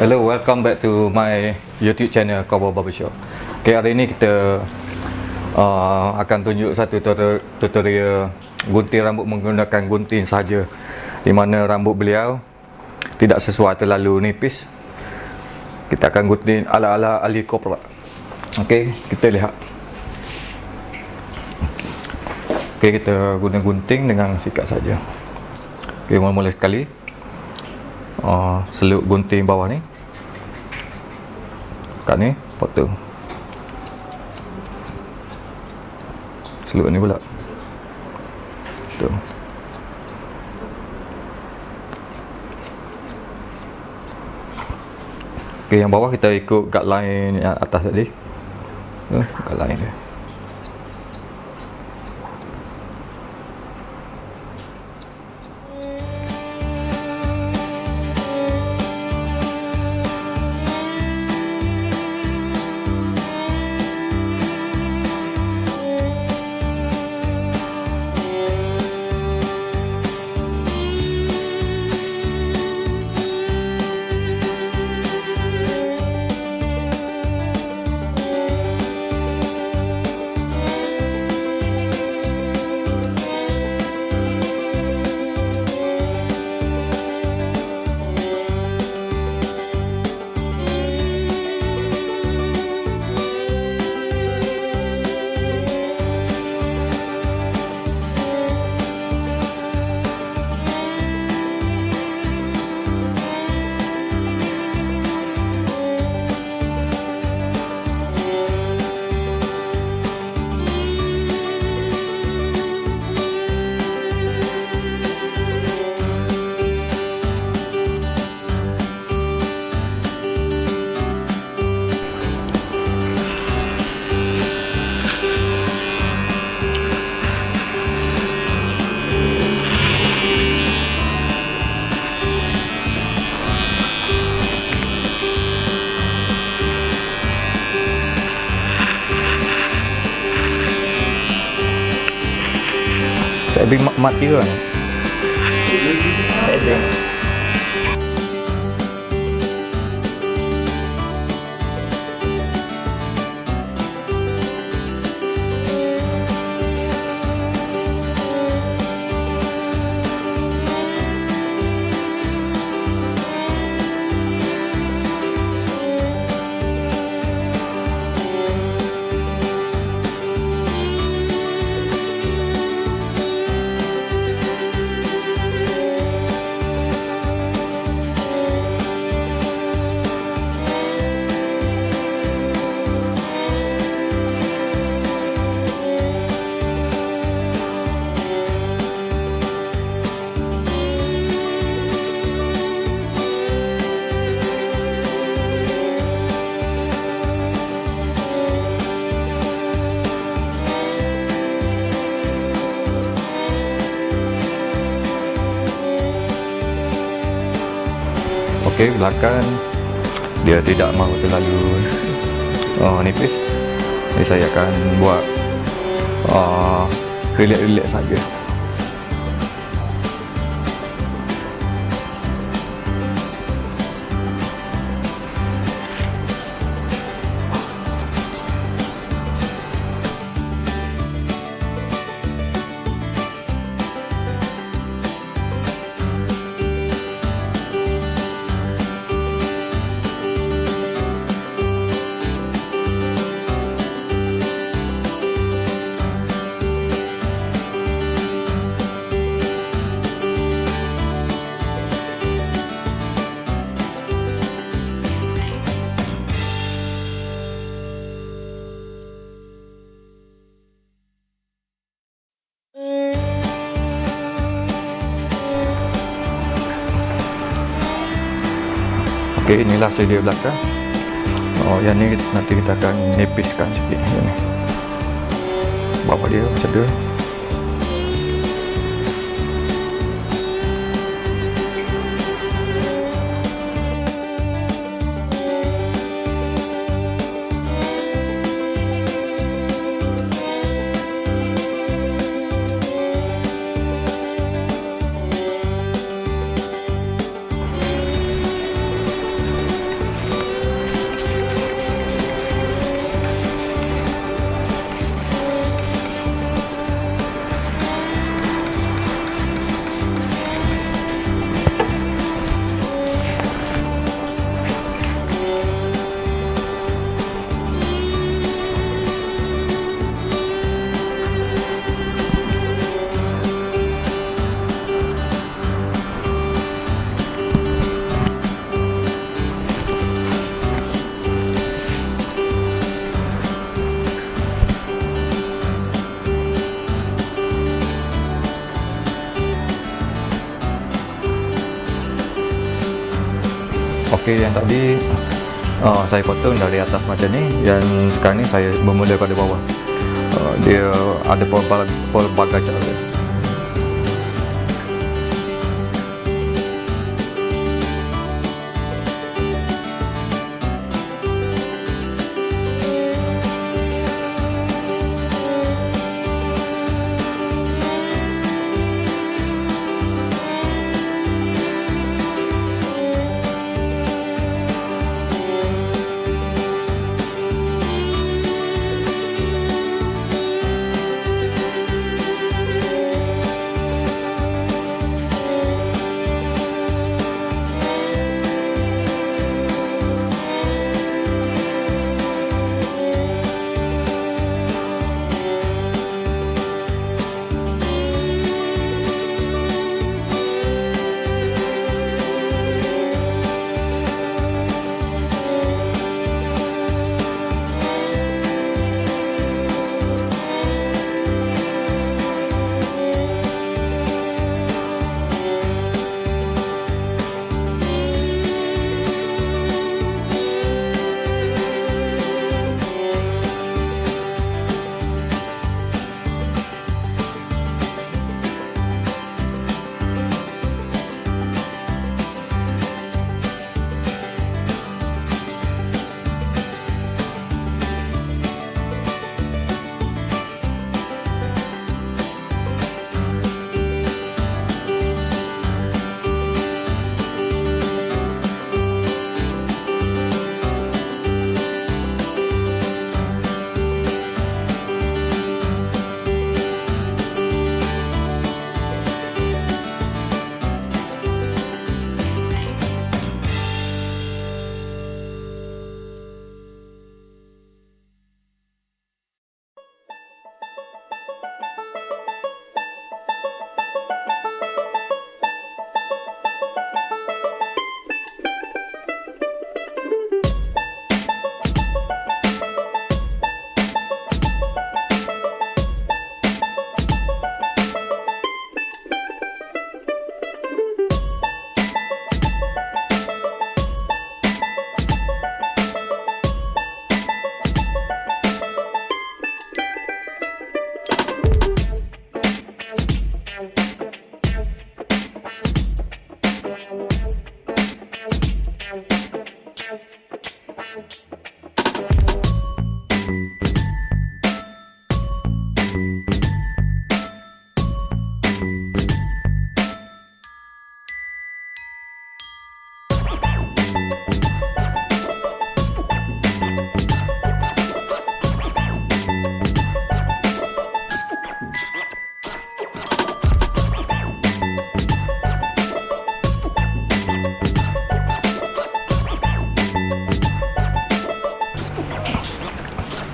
Hello, welcome back to my YouTube channel Koboi Barbershop. Okay, hari ini kita akan tunjuk satu tutorial gunting rambut menggunakan gunting sahaja, di mana rambut beliau tidak sesuai, terlalu nipis. Kita akan gunting ala-ala ahli korporat. Okay, kita lihat. Okay, kita guna gunting dengan sikat saja. Okay, mula-mula sekali seluk gunting bawah ni, kat ni potong, seluk ni pula tu. Ok, yang bawah kita ikut guideline yang atas tadi, guideline dia. Saya beri mati kan? Okey, belakang dia tidak mahu terlalu nipis. Jadi saya akan buat relax-relax saja. Okey, inilah sedia belakang. Yang ni nanti kita akan nipiskan sikit. Yang ni bawah dia macam tu. Okey, yang tadi saya potong dari atas macam ni, dan sekarang ni saya bermula pada bawah. Dia ada pelbagai cara.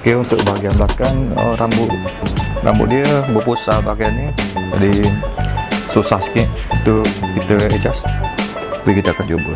Okey, untuk bahagian belakang rambut dia berpusar bahagian ni, jadi susah sikit untuk kita adjust. Tapi kita akan cuba.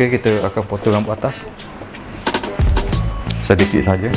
Okey, kita akan potong rambut atas sedikit saja.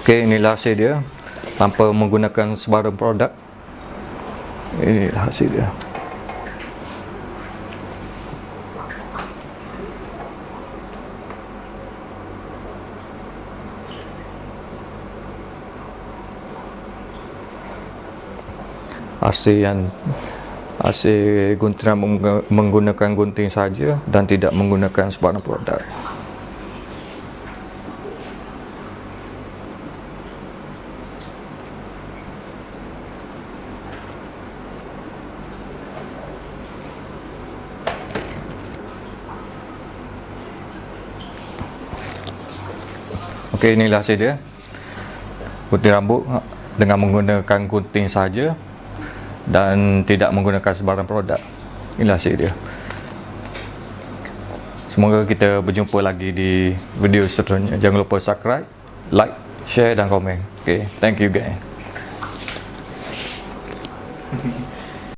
Okey, inilah hasil dia tanpa menggunakan sebarang produk. Inilah hasil dia. Hasil gunting menggunakan gunting saja dan tidak menggunakan sebarang produk. Okey, inilah hasil dia. Gunting rambut dengan menggunakan gunting saja dan tidak menggunakan sebarang produk. Inilah hasil dia. Semoga kita berjumpa lagi di video seterusnya. Jangan lupa subscribe, like, share dan komen. Okay, thank you guys.